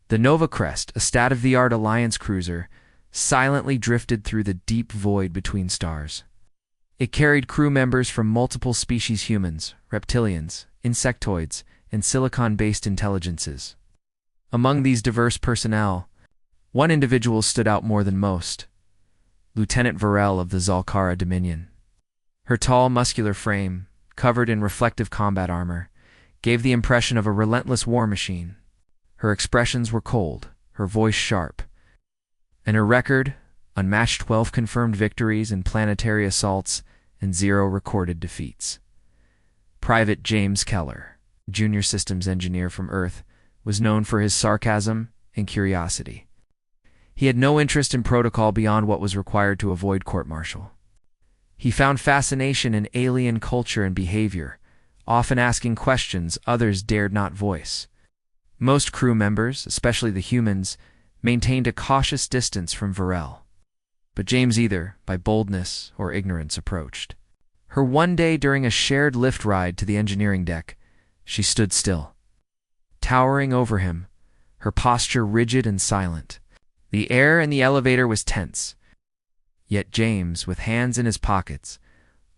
The Nova Crest, a state-of-the-art Alliance cruiser, silently drifted through the deep void between stars. It carried crew members from multiple species: humans, reptilians, insectoids, and silicon-based intelligences. Among these diverse personnel, one individual stood out more than most: Lieutenant Varel of the Zalkara Dominion. Her tall, muscular frame, covered in reflective combat armor, gave the impression of a relentless war machine. Her expressions were cold, her voice sharp, and her record: unmatched 12 confirmed victories in planetary assaults and 0 recorded defeats. Private James Keller, junior systems engineer from Earth, was known for his sarcasm and curiosity. He had no interest in protocol beyond what was required to avoid court-martial. He found fascination in alien culture and behavior, often asking questions others dared not voice. Most crew members, especially the humans, maintained a cautious distance from Varel. But James either, by boldness or ignorance, approached her. One day during a shared lift ride to the engineering deck, she stood still, towering over him, her posture rigid and silent. The air in the elevator was tense. Yet James, with hands in his pockets,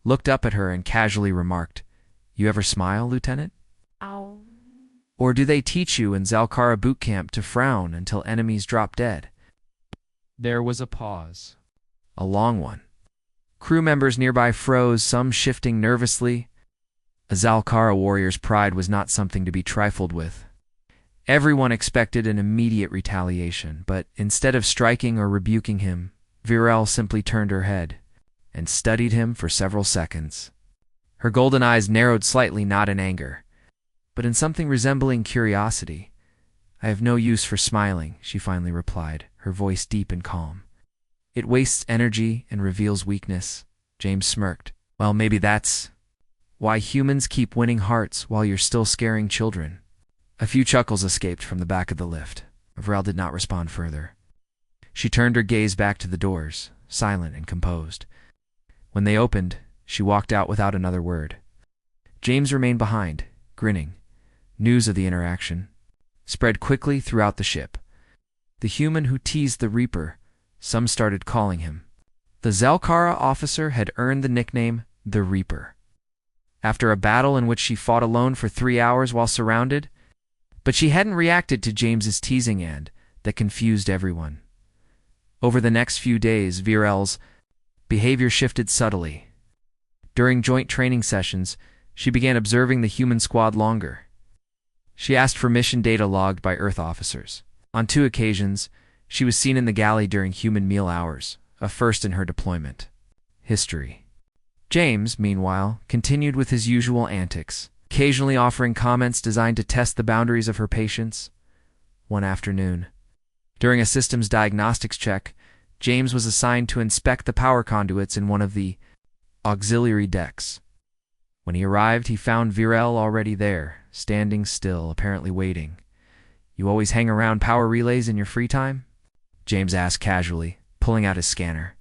looked up at her and casually remarked, "You ever smile, Lieutenant? Ow. Or do they teach you in Zalkara boot camp to frown until enemies drop dead?" There was a pause. A long one. Crew members nearby froze, some shifting nervously. A Zalkara warrior's pride was not something to be trifled with. Everyone expected an immediate retaliation, but instead of striking or rebuking him, Varel simply turned her head and studied him for several seconds. Her golden eyes narrowed slightly, not in anger, but in something resembling curiosity. "I have no use for smiling," she finally replied, her voice deep and calm. "It wastes energy and reveals weakness." James smirked. "Well, maybe that's why humans keep winning hearts while you're still scaring children." A few chuckles escaped from the back of the lift. Varel did not respond further. She turned her gaze back to the doors, silent and composed. When they opened, she walked out without another word. James remained behind, grinning. News of the interaction spread quickly throughout the ship. The human who teased the Reaper, some started calling him. The Zalkara officer had earned the nickname the Reaper after a battle in which she fought alone for 3 hours while surrounded, but she hadn't reacted to James's teasing, and that confused everyone. Over the next few days, Varel's behavior shifted subtly. During joint training sessions, she began observing the human squad longer. She asked for mission data logged by Earth officers. On 2 occasions, she was seen in the galley during human meal hours, a first in her deployment history. James, meanwhile, continued with his usual antics, occasionally offering comments designed to test the boundaries of her patience. One afternoon, during a systems diagnostics check, James was assigned to inspect the power conduits in one of the auxiliary decks. When he arrived, he found Varel already there, standing still, apparently waiting. "You always hang around power relays in your free time?" James asked casually, pulling out his scanner.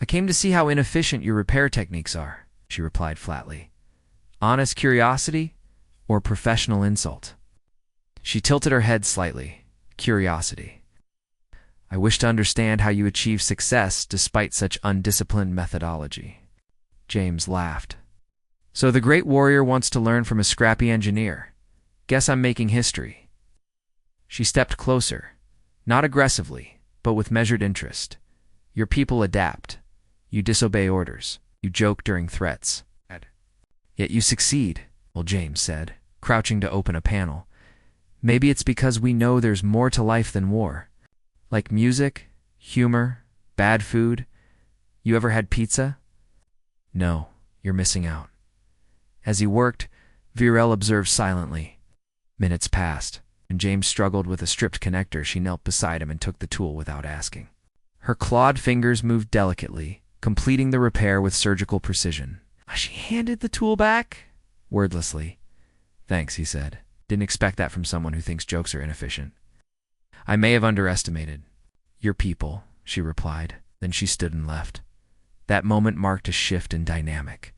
"I came to see how inefficient your repair techniques are," she replied flatly. Honest curiosity or professional insult? She tilted her head slightly. Curiosity. "I wish to understand how you achieve success despite such undisciplined methodology." James laughed. "So the great warrior wants to learn from a scrappy engineer. Guess I'm making history." She stepped closer, not aggressively, but with measured interest. "Your people adapt. You disobey orders. You joke during threats. Yet you succeed," well, James said, crouching to open a panel. "Maybe it's because we know there's more to life than war. Like music, humor, bad food. You ever had pizza?" "No, you're missing out." As he worked, Varel observed silently. Minutes passed, and James struggled with a stripped connector. She knelt beside him and took the tool without asking. Her clawed fingers moved delicately, completing the repair with surgical precision. She handed the tool back, wordlessly. "Thanks," he said. "Didn't expect that from someone who thinks jokes are inefficient." "I may have underestimated your people," she replied. Then she stood and left. That moment marked a shift in dynamic.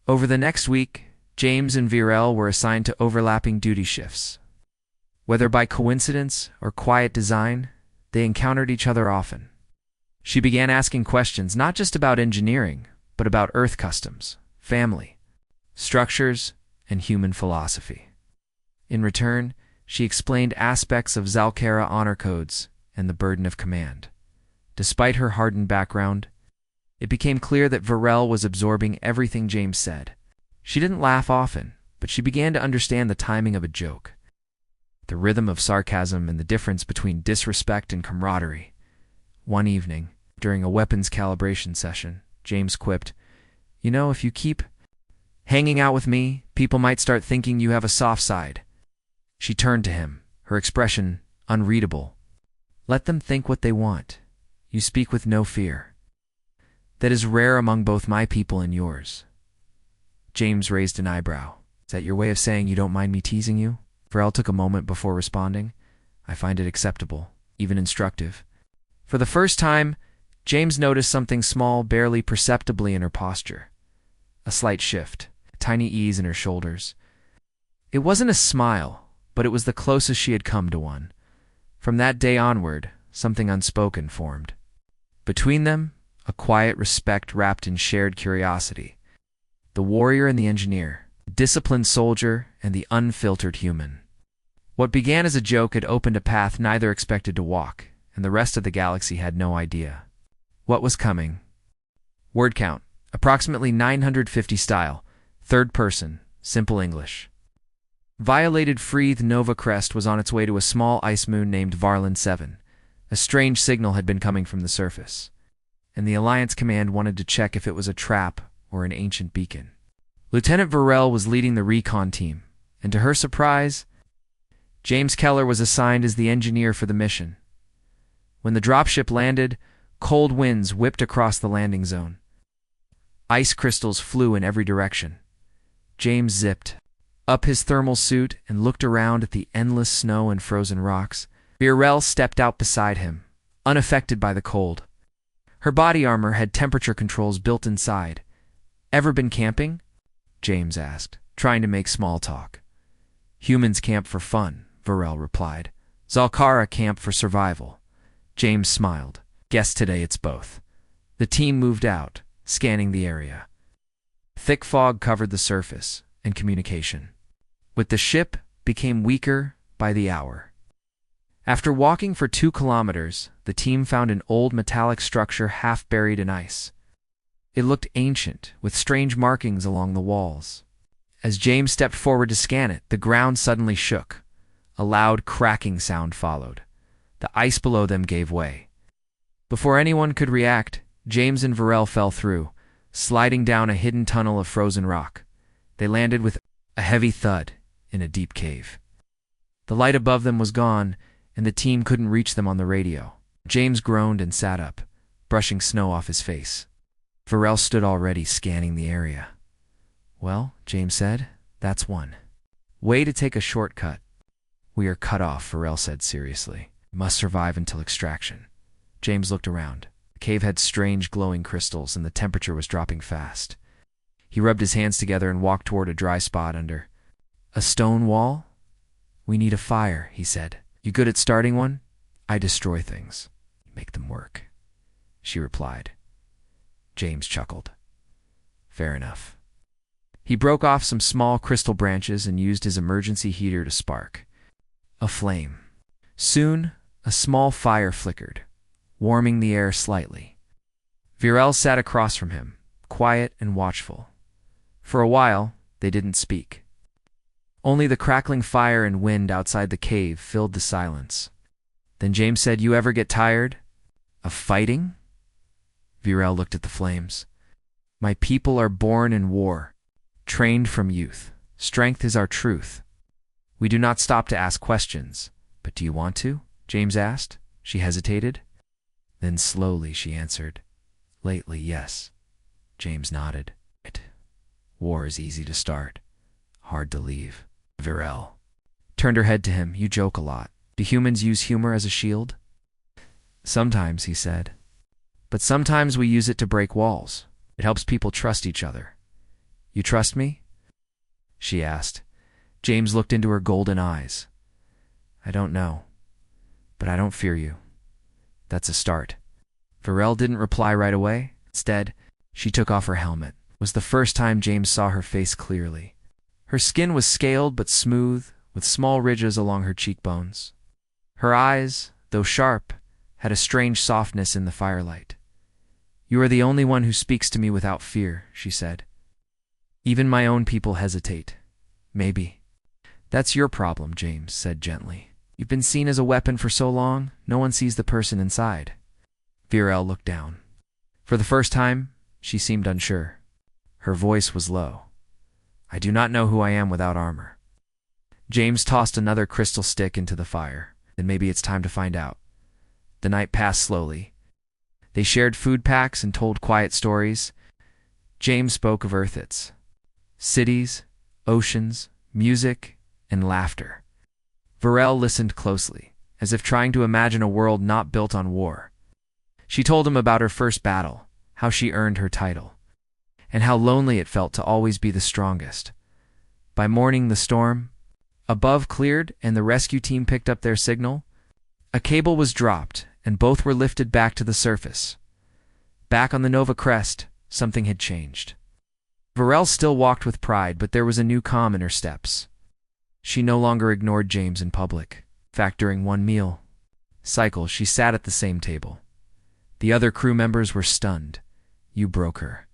Over the next week, James and Varel were assigned to overlapping duty shifts. Whether by coincidence or quiet design, they encountered each other often. She began asking questions not just about engineering, but about Earth customs, family, structures, and human philosophy. In return, she explained aspects of Zalkara honor codes and the burden of command. Despite her hardened background, it became clear that Varel was absorbing everything James said. She didn't laugh often, but she began to understand the timing of a joke, the rhythm of sarcasm, and the difference between disrespect and camaraderie. One evening, during a weapons calibration session, James quipped, "You know, if you keep hanging out with me, people might start thinking you have a soft side." She turned to him, her expression unreadable. "Let them think what they want. You speak with no fear. That is rare among both my people and yours." James raised an eyebrow. "Is that your way of saying you don't mind me teasing you?" Varel took a moment before responding. "I find it acceptable, even instructive." For the first time, James noticed something small, barely perceptibly in her posture. A slight shift, a tiny ease in her shoulders. It wasn't a smile, but it was the closest she had come to one. From that day onward, something unspoken formed. Between them, a quiet respect wrapped in shared curiosity. The warrior and the engineer, the disciplined soldier and the unfiltered human. What began as a joke had opened a path neither expected to walk, and the rest of the galaxy had no idea what was coming. Word count, approximately 950 style, third person, simple English. Violated Freeth Nova Crest was on its way to a small ice moon named Varlin 7. A strange signal had been coming from the surface, and the Alliance Command wanted to check if it was a trap or an ancient beacon. Lieutenant Varel was leading the recon team, and to her surprise, James Keller was assigned as the engineer for the mission. When the dropship landed, cold winds whipped across the landing zone. Ice crystals flew in every direction. James zipped up his thermal suit and looked around at the endless snow and frozen rocks. Varel stepped out beside him, unaffected by the cold. Her body armor had temperature controls built inside. "Ever been camping?" James asked, trying to make small talk. "Humans camp for fun," Varel replied. "Zalkara camp for survival." James smiled. "Guess today it's both." The team moved out, scanning the area. Thick fog covered the surface, and communication with the ship became weaker by the hour. After walking for 2 kilometers, the team found an old metallic structure half buried in ice. It looked ancient, with strange markings along the walls. As James stepped forward to scan it, the ground suddenly shook. A loud cracking sound followed. The ice below them gave way. Before anyone could react, James and Varel fell through, sliding down a hidden tunnel of frozen rock. They landed with a heavy thud in a deep cave. The light above them was gone, and the team couldn't reach them on the radio. James groaned and sat up, brushing snow off his face. Varel stood already, scanning the area. "Well," James said, "that's one. Way to take a shortcut." "We are cut off," Varel said seriously. "Must survive until extraction." James looked around. The cave had strange glowing crystals, and the temperature was dropping fast. He rubbed his hands together and walked toward a dry spot under a stone wall. "We need a fire," he said. "You good at starting one?" "I destroy things. Make them work," she replied. James chuckled. "Fair enough." He broke off some small crystal branches and used his emergency heater to spark a flame. Soon, a small fire flickered, warming the air slightly. Varel sat across from him, quiet and watchful. For a while, they didn't speak. Only the crackling fire and wind outside the cave filled the silence. Then James said, "You ever get tired of fighting?" Varel looked at the flames. "My people are born in war, trained from youth. Strength is our truth. We do not stop to ask questions." "But do you want to?" James asked. She hesitated. Then slowly she answered, "Lately, yes." James nodded. "War is easy to start, hard to leave." Varel turned her head to him. "You joke a lot. Do humans use humor as a shield?" "Sometimes," he said. "But sometimes we use it to break walls. It helps people trust each other." "You trust me?" she asked. James looked into her golden eyes. I don't know, but I don't fear you. That's a start. Varel didn't reply right away. Instead, she took off her helmet. It was the first time James saw her face clearly. Her skin was scaled but smooth, with small ridges along her cheekbones. Her eyes, though sharp, had a strange softness in the firelight. You are the only one who speaks to me without fear, she said. Even my own people hesitate. Maybe. That's your problem, James said gently. You've been seen as a weapon for so long, no one sees the person inside. Varel looked down. For the first time, she seemed unsure. Her voice was low. I do not know who I am without armor. James tossed another crystal stick into the fire. Then maybe it's time to find out. The night passed slowly. They shared food packs and told quiet stories. James spoke of Earthits, cities, oceans, music, and laughter. Varel listened closely, as if trying to imagine a world not built on war. She told him about her first battle, how she earned her title, and how lonely it felt to always be the strongest. By morning, the storm above cleared and the rescue team picked up their signal. A cable was dropped, and both were lifted back to the surface. Back on the Nova Crest, something had changed. Varel still walked with pride, but there was a new calm in her steps. She no longer ignored James in public. In fact, during one meal cycle, she sat at the same table. The other crew members were stunned. You broke her.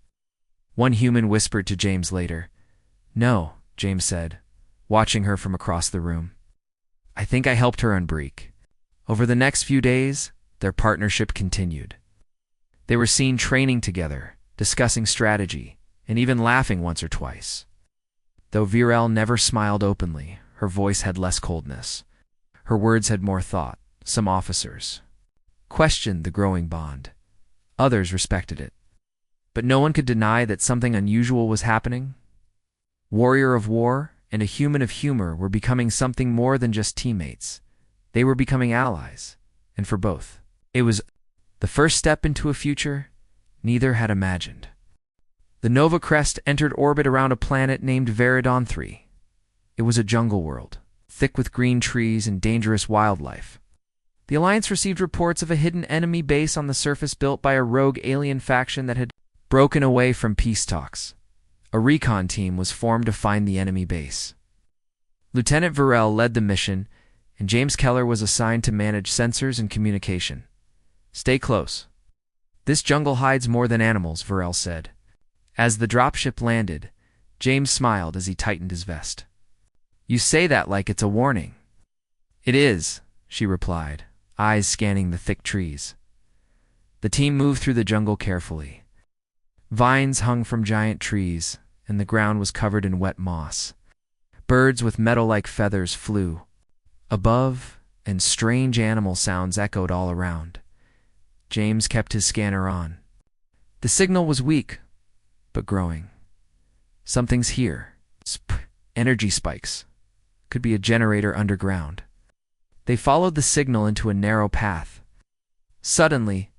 One human whispered to James later. No, James said, watching her from across the room. I think I helped her unbreak. Over the next few days, their partnership continued. They were seen training together, discussing strategy, and even laughing once or twice. Though Varel never smiled openly, her voice had less coldness. Her words had more thought. Some officers questioned the growing bond. Others respected it. But no one could deny that something unusual was happening. Warrior of war and a human of humor were becoming something more than just teammates. They were becoming allies, and for both, it was the first step into a future neither had imagined. The Nova Crest entered orbit around a planet named Veridon 3. It was a jungle world, thick with green trees and dangerous wildlife. The Alliance received reports of a hidden enemy base on the surface built by a rogue alien faction that had broken away from peace talks. A recon team was formed to find the enemy base. Lieutenant Varel led the mission, and James Keller was assigned to manage sensors and communication. Stay close. This jungle hides more than animals, Varel said. As the dropship landed, James smiled as he tightened his vest. You say that like it's a warning. It is, she replied, eyes scanning the thick trees. The team moved through the jungle carefully. Vines hung from giant trees, and the ground was covered in wet moss. Birds with metal-like feathers flew above, and strange animal sounds echoed all around. James kept his scanner on. The signal was weak, but growing. Something's here. Energy spikes. Could be a generator underground. They followed the signal into a narrow path. Suddenly,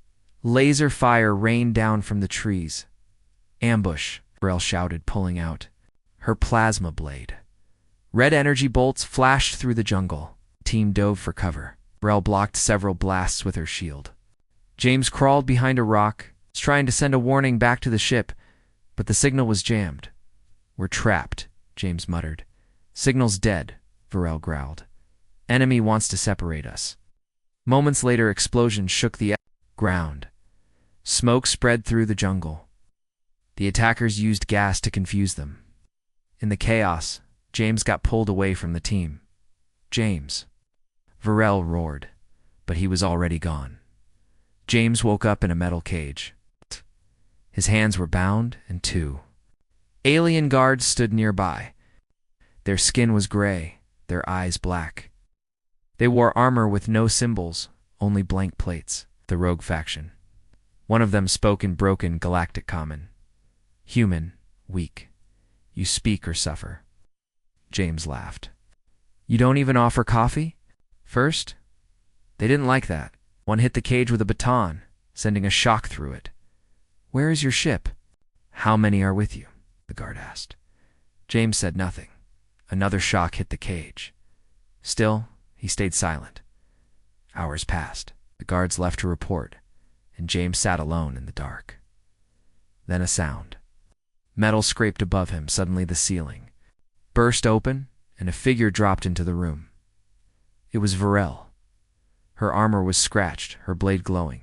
laser fire rained down from the trees. Ambush, Varel shouted, pulling out her plasma blade. Red energy bolts flashed through the jungle. The team dove for cover. Varel blocked several blasts with her shield. James crawled behind a rock, trying to send a warning back to the ship, but the signal was jammed. We're trapped, James muttered. Signal's dead, Varel growled. Enemy wants to separate us. Moments later, explosions shook the ground. Smoke spread through the jungle. The attackers used gas to confuse them. In the chaos, James got pulled away from the team. James. Varel roared, but he was already gone. James woke up in a metal cage. His hands were bound, and two alien guards stood nearby. Their skin was gray, their eyes black. They wore armor with no symbols, only blank plates. The rogue faction. One of them spoke in broken galactic common. Human, weak. You speak or suffer. James laughed. You don't even offer coffee? First? They didn't like that. One hit the cage with a baton, sending a shock through it. Where is your ship? How many are with you? The guard asked. James said nothing. Another shock hit the cage. Still, He stayed silent. Hours passed. The guards left to report, and James sat alone in the dark. Then a sound. Metal scraped above him. Suddenly the ceiling burst open, and a figure dropped into the room. It was Varel. Her armor was scratched, her blade glowing.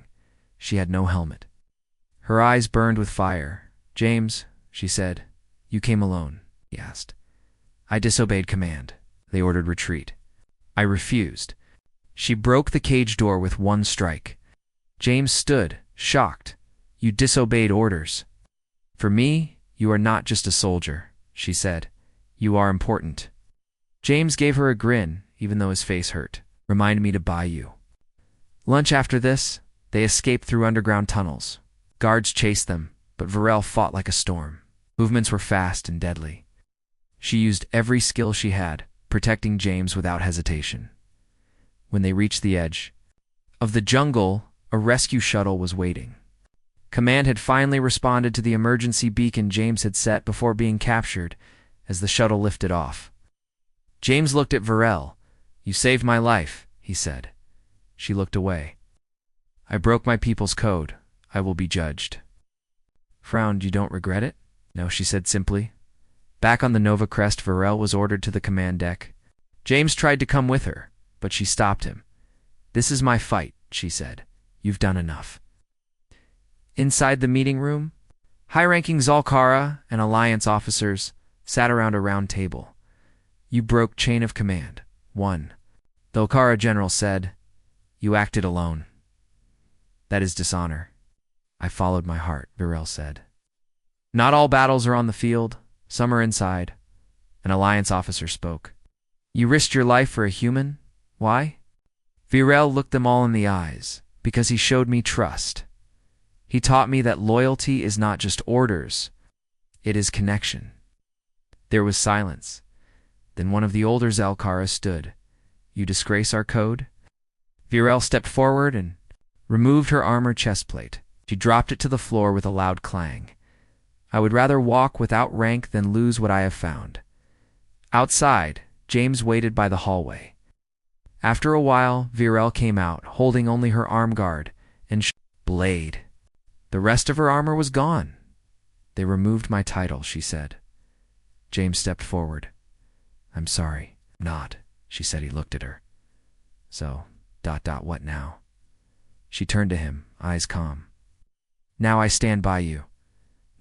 She had no helmet. Her eyes burned with fire. "James," she said. "You came alone," he asked. "I disobeyed command. They ordered retreat. I refused." She broke the cage door with one strike. James stood, shocked. "You disobeyed orders." "For me, you are not just a soldier," she said. "You are important." James gave her a grin, even though his face hurt. "Remind me to buy you." Lunch after this, they escaped through underground tunnels. Guards chased them, but Varel fought like a storm. Movements were fast and deadly. She used every skill she had, protecting James without hesitation. When they reached the edge of the jungle, a rescue shuttle was waiting. Command had finally responded to the emergency beacon James had set before being captured as the shuttle lifted off. James looked at Varel. "You saved my life," he said. She looked away. "I broke my people's code. I will be judged." Frowned. "You don't regret it?" "No," she said simply. Back on the Nova Crest, Varel was ordered to the command deck. James tried to come with her, but she stopped him. "This is my fight," she said. "You've done enough." Inside the meeting room, high-ranking Zalkara and Alliance officers sat around a round table. "You broke chain of command. 1. The Zalkara general said, you acted alone. That is dishonor." "I followed my heart," Varel said. "Not all battles are on the field. Some are inside." An Alliance officer spoke. "You risked your life for a human? Why?" Varel looked them all in the eyes. "Because he showed me trust. He taught me that loyalty is not just orders. It is connection." There was silence. Then one of the older Zalkara stood. "You disgrace our code?" Varel stepped forward and removed her armor chestplate. She dropped it to the floor with a loud clang. "I would rather walk without rank than lose what I have found." Outside, James waited by the hallway. After a while, Varel came out, holding only her arm guard and blade. The rest of her armor was gone. "They removed my title," she said. James stepped forward. "I'm sorry." "Not," she said. He looked at her. "So, what now?" She turned to him, eyes calm. "Now I stand by you.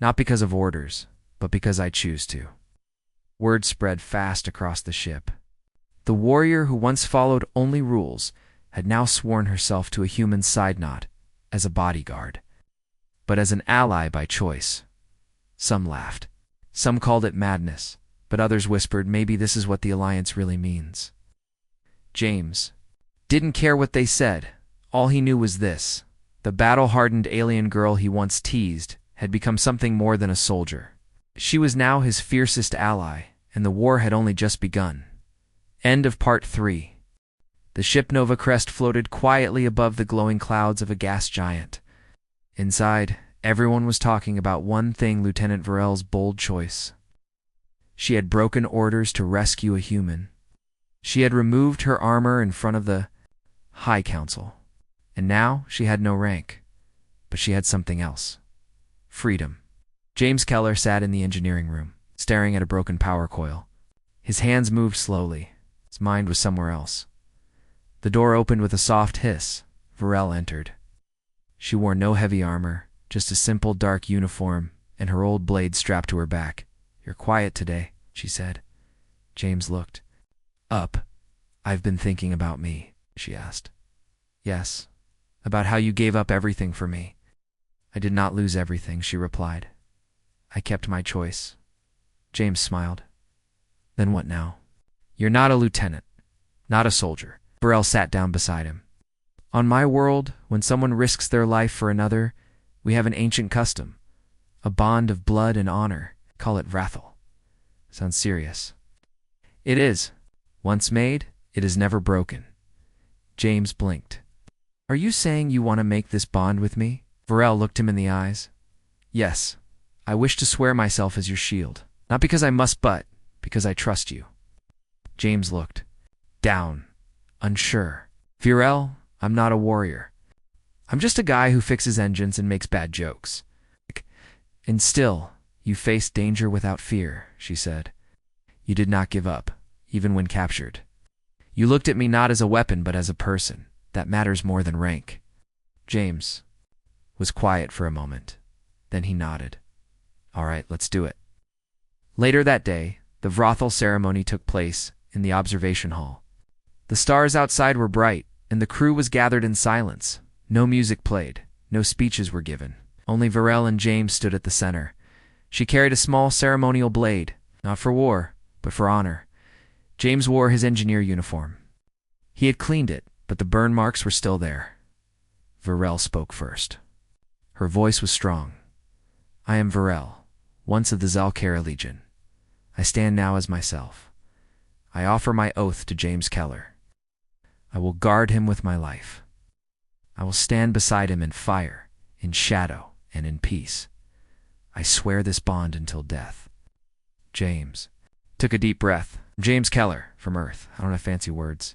Not because of orders, but because I choose to." Word spread fast across the ship. The warrior who once followed only rules had now sworn herself to a human side knot as a bodyguard, but as an ally by choice. Some laughed. Some called it madness, but others whispered maybe this is what the alliance really means. James didn't care what they said. All he knew was this: the battle-hardened alien girl he once teased had become something more than a soldier. She was now his fiercest ally, and the war had only just begun. End of Part 3. The ship Nova Crest floated quietly above the glowing clouds of a gas giant. Inside, everyone was talking about one thing: Lieutenant Varel's bold choice. She had broken orders to rescue a human. She had removed her armor in front of the High Council. And now she had no rank. But she had something else. Freedom. James Keller sat in the engineering room, staring at a broken power coil. His hands moved slowly. His mind was somewhere else. The door opened with a soft hiss. Varel entered. She wore no heavy armor, just a simple dark uniform and her old blade strapped to her back. "You're quiet today," she said. James looked up. "I've been thinking about me," she asked. "Yes, about how you gave up everything for me." "I did not lose everything," she replied. "I kept my choice." James smiled. "Then what now?" "You're not a lieutenant, not a soldier." Varel sat down beside him. "On my world, when someone risks their life for another, we have an ancient custom, a bond of blood and honor. Call it Vrathel." Sounds serious. "It is. Once made, it is never broken." James blinked. "Are you saying you want to make this bond with me?" Varel looked him in the eyes. "Yes. I wish to swear myself as your shield. Not because I must, but because I trust you." James looked down. unsure. Virel, I'm not a warrior. I'm just a guy who fixes engines and makes bad jokes. And still, you faced danger without fear, she said. You did not give up, even when captured. You looked at me not as a weapon but as a person. That matters more than rank. James was quiet for a moment. Then he nodded. All right, let's do it. Later that day, the brothel ceremony took place in the observation hall. The stars outside were bright, and the crew was gathered in silence. No music played, no speeches were given. Only Virel and James stood at the center. She carried a small ceremonial blade, not for war, but for honor. James wore his engineer uniform. He had cleaned it, but the burn marks were still there. Virel spoke first. Her voice was strong. I am Virel, once of the Zalcara Legion. I stand now as myself. I offer my oath to James Keller. I will guard him with my life. I will stand beside him in fire, in shadow, and in peace. I swear this bond until death. James took a deep breath. James Keller, from Earth. I don't have fancy words.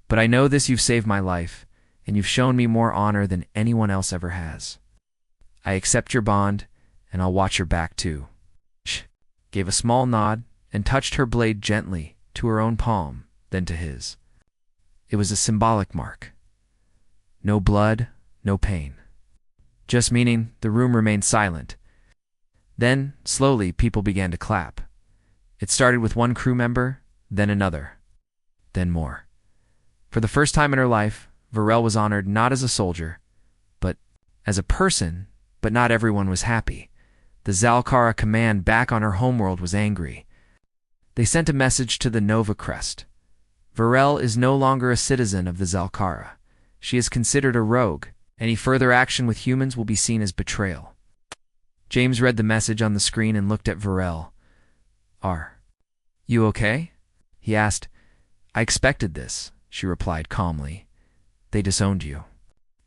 But I know this: you've saved my life, and you've shown me more honor than anyone else ever has. I accept your bond, and I'll watch your back too. She gave a small nod and touched her blade gently to her own palm, then to his. It was a symbolic mark. No blood, no pain. Just meaning the room remained silent. Then, slowly, people began to clap. It started with one crew member, then another, then more. For the first time in her life, Virel was honored not as a soldier, but as a person. But not everyone was happy. The Zalcara command back on her homeworld was angry. They sent a message to the Nova Crest. Virel is no longer a citizen of the Zalcara. She is considered a rogue. Any further action with humans will be seen as betrayal. James read the message on the screen and looked at Virel. Are you okay? He asked. I expected this, she replied calmly. They disowned you.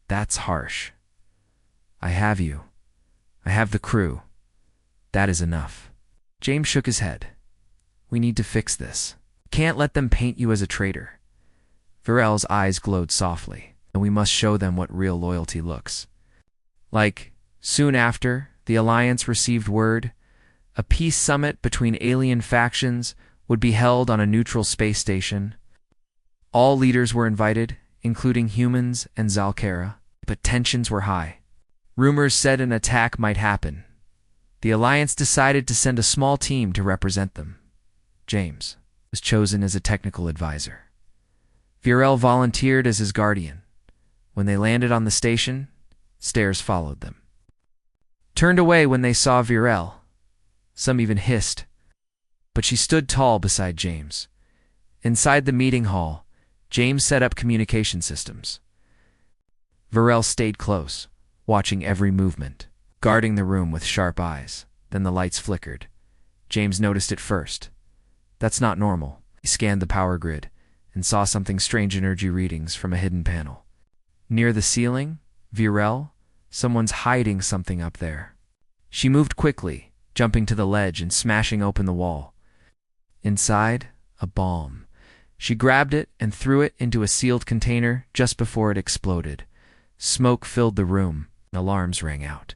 That's harsh. I have you. I have the crew. That is enough. James shook his head. We need to fix this. Can't let them paint you as a traitor. Virel's eyes glowed softly, and we must show them what real loyalty looks like. Soon after, the Alliance received word a peace summit between alien factions would be held on a neutral space station. All leaders were invited, including humans and Zalcara, but tensions were high. Rumors said an attack might happen. The Alliance decided to send a small team to represent them. James was chosen as a technical advisor. Virel volunteered as his guardian. When they landed on the station, stares followed them. Turned away when they saw Virel. Some even hissed. But she stood tall beside James. Inside the meeting hall, James set up communication systems. Virel stayed close, watching every movement, guarding the room with sharp eyes. Then the lights flickered. James noticed it first. That's not normal. He scanned the power grid and saw something strange: energy readings from a hidden panel. Near the ceiling, Virel, someone's hiding something up there. She moved quickly, jumping to the ledge and smashing open the wall. Inside, a bomb. She grabbed it and threw it into a sealed container just before it exploded. Smoke filled the room. Alarms rang out.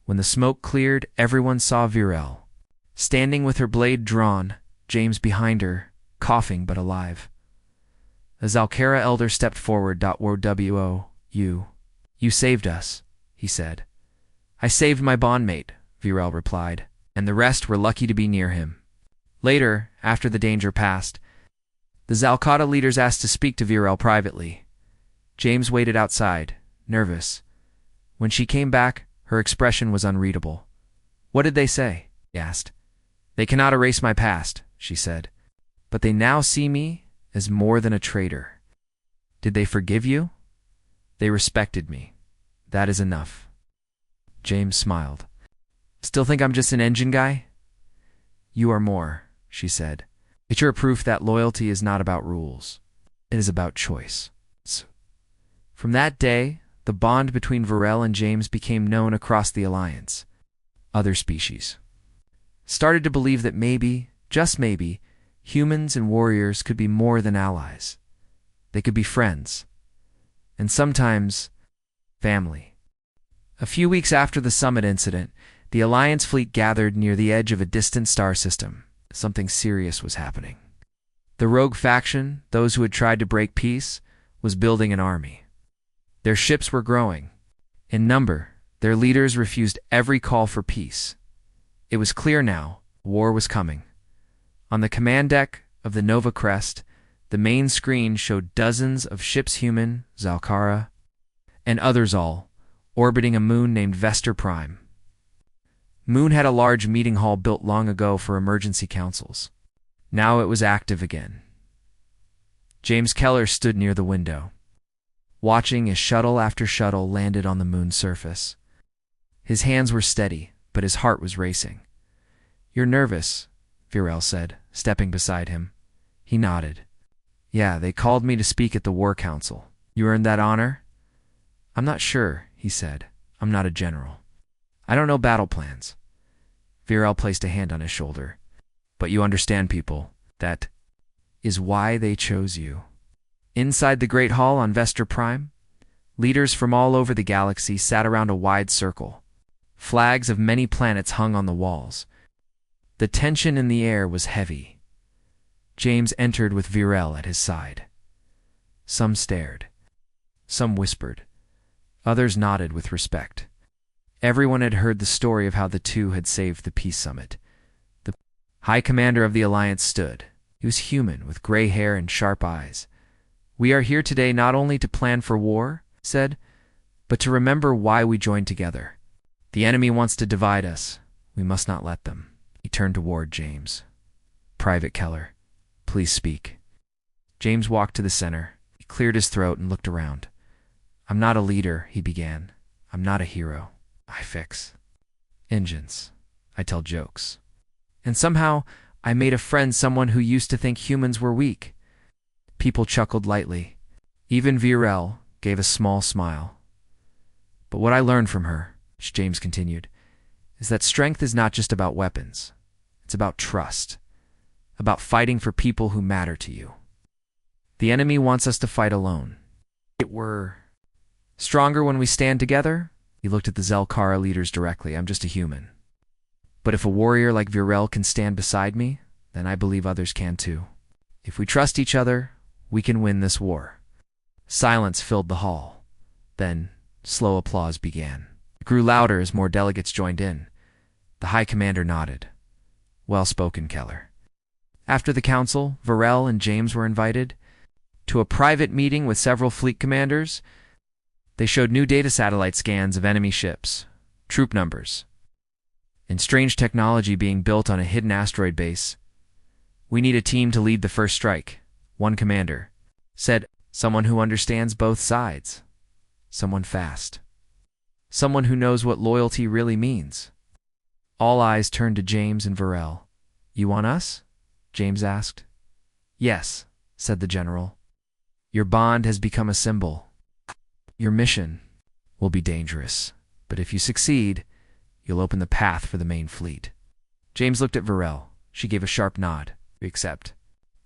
When the smoke cleared, everyone saw Virel, standing with her blade drawn, James behind her, coughing but alive. A Zalcara elder stepped forward. You saved us, he said. I saved my bondmate, Virel replied, and the rest were lucky to be near him. Later, after the danger passed, the Zalcara leaders asked to speak to Virel privately. James waited outside, nervous. When she came back, her expression was unreadable. What did they say? He asked. They cannot erase my past, she said. But they now see me as more than a traitor. Did they forgive you? They respected me. That is enough. James smiled. Still think I'm just an engine guy? You are more, she said. It's your proof that loyalty is not about rules. It is about choice. From that day, the bond between Virel and James became known across the Alliance. Other species started to believe that maybe, just maybe, humans and warriors could be more than allies. They could be friends. And sometimes, family. A few weeks after the summit incident, the Alliance fleet gathered near the edge of a distant star system. Something serious was happening. The rogue faction, those who had tried to break peace, was building an army. Their ships were growing. In number, their leaders refused every call for peace. It was clear now, war was coming. On the command deck of the Nova Crest, the main screen showed dozens of ships, human, Zalkara, and others, all orbiting a moon named Vester Prime. Moon had a large meeting hall built long ago for emergency councils. Now it was active again. James Keller stood near the window, watching as shuttle after shuttle landed on the moon's surface. His hands were steady, but his heart was racing. "You're nervous," Virel said, stepping beside him. He nodded. "Yeah, they called me to speak at the War Council. You earned that honor?" "I'm not sure," he said. "I'm not a general. I don't know battle plans." Virel placed a hand on his shoulder. "But you understand people. That is why they chose you." Inside the Great Hall on Vester Prime, leaders from all over the galaxy sat around a wide circle. Flags of many planets hung on the walls. The tension in the air was heavy. James entered with Virel at his side. Some stared. Some whispered. Others nodded with respect. Everyone had heard the story of how the two had saved the peace summit. The High Commander of the Alliance stood. He was human, with gray hair and sharp eyes. "We are here today not only to plan for war," he said, "but to remember why we joined together. The enemy wants to divide us. We must not let them." He turned toward James. "Private Keller, please speak." James walked to the center. He cleared his throat and looked around. "I'm not a leader," he began. "I'm not a hero. I fix engines. I tell jokes. And somehow, I made a friend, someone who used to think humans were weak." People chuckled lightly. Even Virel gave a small smile. "But what I learned from her," James continued, "is that strength is not just about weapons. It's about trust. About fighting for people who matter to you. The enemy wants us to fight alone. We're stronger when we stand together." He looked at the Zalkara leaders directly. "I'm just a human. But if a warrior like Virel can stand beside me, then I believe others can too. If we trust each other, we can win this war." Silence filled the hall. Then slow applause began. It grew louder as more delegates joined in. The High Commander nodded. "Well spoken, Keller." After the council, Virel and James were invited to a private meeting with several fleet commanders. They showed new data satellite scans of enemy ships, troop numbers, and strange technology being built on a hidden asteroid base. "We need a team to lead the first strike," one commander said. "Someone who understands both sides. Someone fast. Someone who knows what loyalty really means." All eyes turned to James and Virel. "You want us?" James asked. "Yes," said the general. "Your bond has become a symbol. Your mission will be dangerous, but if you succeed, you'll open the path for the main fleet." James looked at Virel. She gave a sharp nod. "We accept."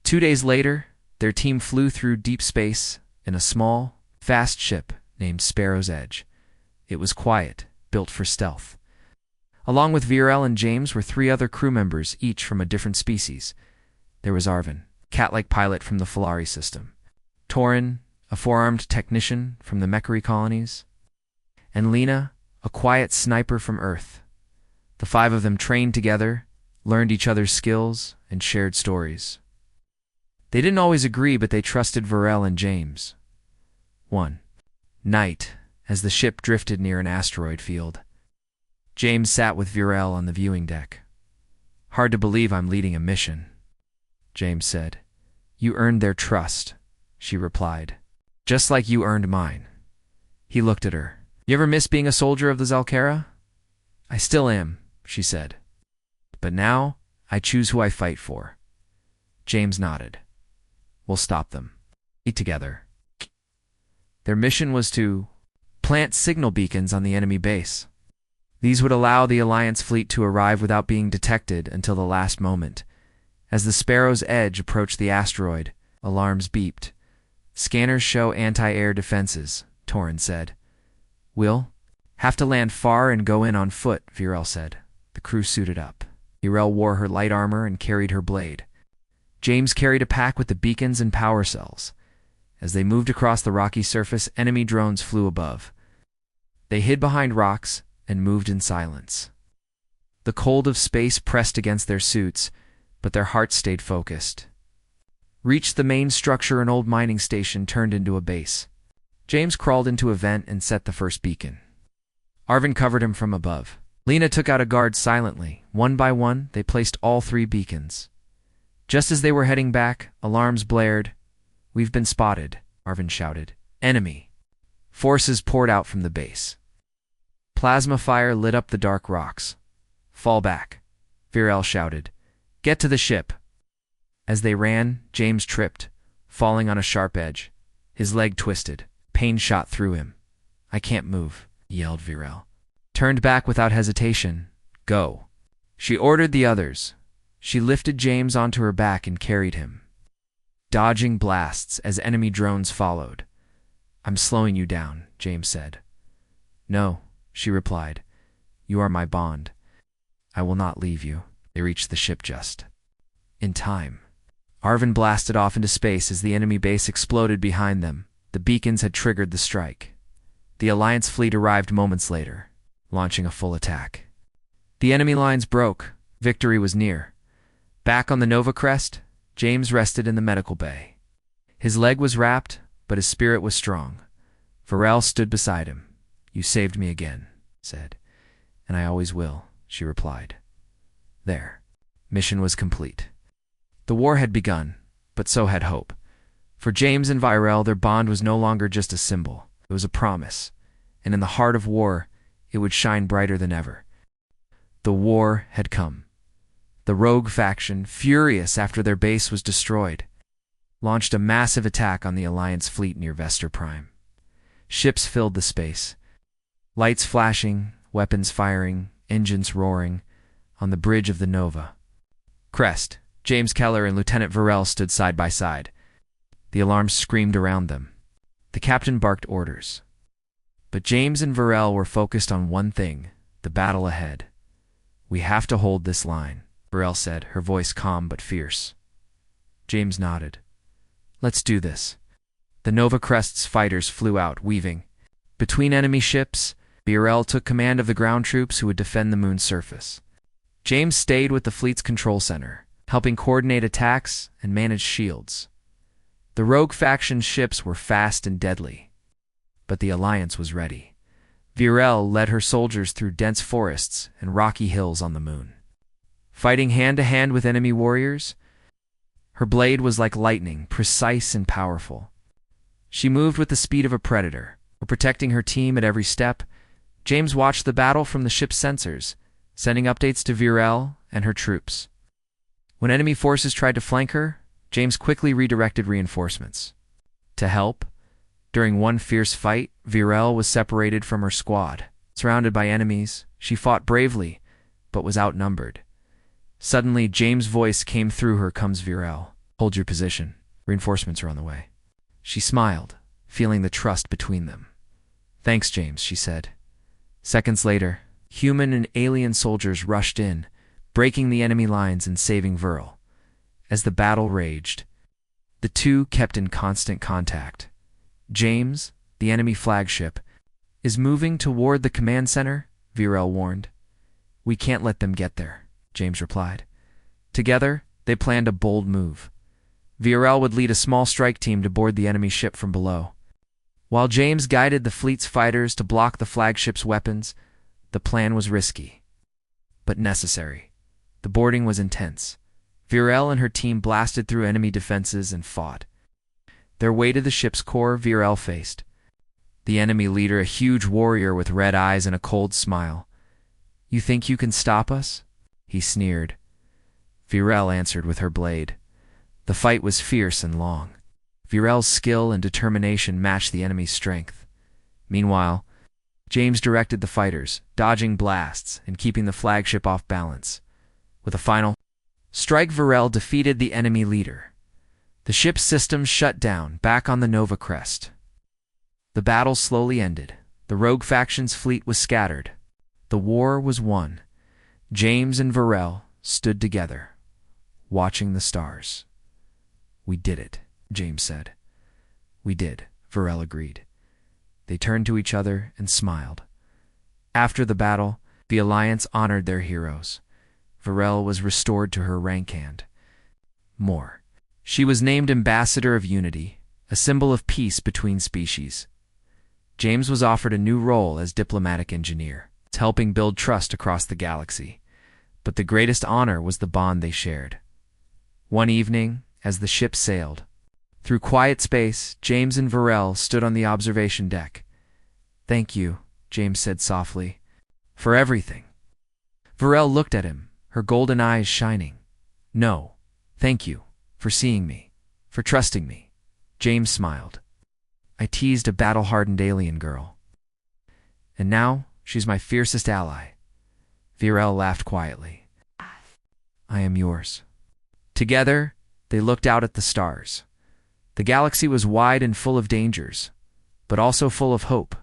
2 days later, their team flew through deep space in a small, fast ship named Sparrow's Edge. It was quiet, built for stealth. Along with Virel and James were 3 other crew members, each from a different species. There was Arvin, cat-like pilot from the Falari system; Torin, a 4-armed technician from the Mechari colonies; and Lena, a quiet sniper from Earth. The 5 of them trained together, learned each other's skills, and shared stories. They didn't always agree, but they trusted Virel and James. One night, as the ship drifted near an asteroid field, James sat with Virel on the viewing deck. "Hard to believe I'm leading a mission," James said. "You earned their trust," she replied. "Just like you earned mine." He looked at her. "You ever miss being a soldier of the Zalkara?" "I still am," she said. "But now, I choose who I fight for." James nodded. "We'll stop them. Eat together." Their mission was to plant signal beacons on the enemy base. These would allow the Alliance fleet to arrive without being detected until the last moment. As the Sparrow's Edge approached the asteroid, alarms beeped. Scanners show anti-air defenses, Torrin said. We'll have to land far and go in on foot, Virel said. The crew suited up. Virel wore her light armor and carried her blade. James carried a pack with the beacons and power cells. As they moved across the rocky surface, enemy drones flew above. They hid behind rocks and moved in silence. The cold of space pressed against their suits, but their hearts stayed focused. Reached the main structure, an old mining station turned into a base. James crawled into a vent and set the first beacon. Arvin covered him from above. Lena took out a guard silently. One by one, they placed all 3 beacons. Just as they were heading back, alarms blared. We've been spotted, Arvin shouted. Enemy. Forces poured out from the base. Plasma fire lit up the dark rocks. Fall back, Virel shouted. Get to the ship. As they ran, James tripped, falling on a sharp edge. His leg twisted. Pain shot through him. I can't move, yelled Virel. Turned back without hesitation. Go. She ordered the others. She lifted James onto her back and carried him, dodging blasts as enemy drones followed. I'm slowing you down, James said. No, she replied. You are my bond. I will not leave you. They reached the ship just in time. Arvin blasted off into space as the enemy base exploded behind them. The beacons had triggered the strike. The Alliance fleet arrived moments later, launching a full attack. The enemy lines broke. Victory was near. Back on the Nova Crest, James rested in the medical bay. His leg was wrapped, but his spirit was strong. Virel stood beside him. You saved me again, said. And I always will, she replied. There. Mission was complete. The war had begun, but so had hope. For James and Virel, their bond was no longer just a symbol. It was a promise. And in the heart of war, it would shine brighter than ever. The war had come. The rogue faction, furious after their base was destroyed, launched a massive attack on the Alliance fleet near Vester Prime. Ships filled the space. Lights flashing, weapons firing, engines roaring, on the bridge of the Nova Crest. James Keller and Lieutenant Virel stood side by side. The alarms screamed around them. The captain barked orders. But James and Virel were focused on one thing, the battle ahead. We have to hold this line, Virel said, her voice calm but fierce. James nodded. Let's do this. The Nova Crest's fighters flew out, weaving. Between enemy ships, Virel took command of the ground troops who would defend the moon's surface. James stayed with the fleet's control center, helping coordinate attacks and manage shields. The rogue faction's ships were fast and deadly, but the Alliance was ready. Virel led her soldiers through dense forests and rocky hills on the moon. Fighting hand-to-hand with enemy warriors, her blade was like lightning, precise and powerful. She moved with the speed of a predator, protecting her team at every step. James watched the battle from the ship's sensors, sending updates to Virel and her troops. When enemy forces tried to flank her, James quickly redirected reinforcements. To help, during one fierce fight, Virel was separated from her squad. Surrounded by enemies, she fought bravely, but was outnumbered. Suddenly, James' voice came through her. Comes Virel. Hold your position. Reinforcements are on the way. She smiled, feeling the trust between them. Thanks, James, she said. Seconds later, human and alien soldiers rushed in, breaking the enemy lines and saving Virel. As the battle raged, the two kept in constant contact. James, the enemy flagship, is moving toward the command center, Virel warned. We can't let them get there, James replied. Together, they planned a bold move. Virel would lead a small strike team to board the enemy ship from below. While James guided the fleet's fighters to block the flagship's weapons, the plan was risky, but necessary. The boarding was intense. Virel and her team blasted through enemy defenses and fought. Their way to the ship's core, Virel faced the enemy leader, a huge warrior with red eyes and a cold smile. You think you can stop us? He sneered. Virel answered with her blade. The fight was fierce and long. Virel's skill and determination matched the enemy's strength. Meanwhile, James directed the fighters, dodging blasts and keeping the flagship off balance. With a final strike, Virel defeated the enemy leader. The ship's systems shut down, back on the Nova Crest. The battle slowly ended. The rogue faction's fleet was scattered. The war was won. James and Varel stood together, watching the stars. "We did it," James said. "We did," Varel agreed. They turned to each other and smiled. After the battle, the Alliance honored their heroes. Varel was restored to her rank hand. More. She was named Ambassador of Unity, a symbol of peace between species. James was offered a new role as diplomatic engineer, helping build trust across the galaxy. But the greatest honor was the bond they shared. One evening, as the ship sailed through quiet space, James and Varel stood on the observation deck. "Thank you," James said softly, "for everything." Varel looked at him, her golden eyes shining. "No, thank you for seeing me, for trusting me." James smiled. "I teased a battle-hardened alien girl. And now she's my fiercest ally." Varel laughed quietly. "I am yours." Together, they looked out at the stars. The galaxy was wide and full of dangers, but also full of hope,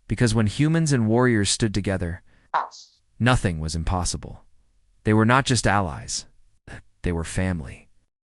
because when humans and warriors stood together, nothing was impossible. They were not just allies, they were family.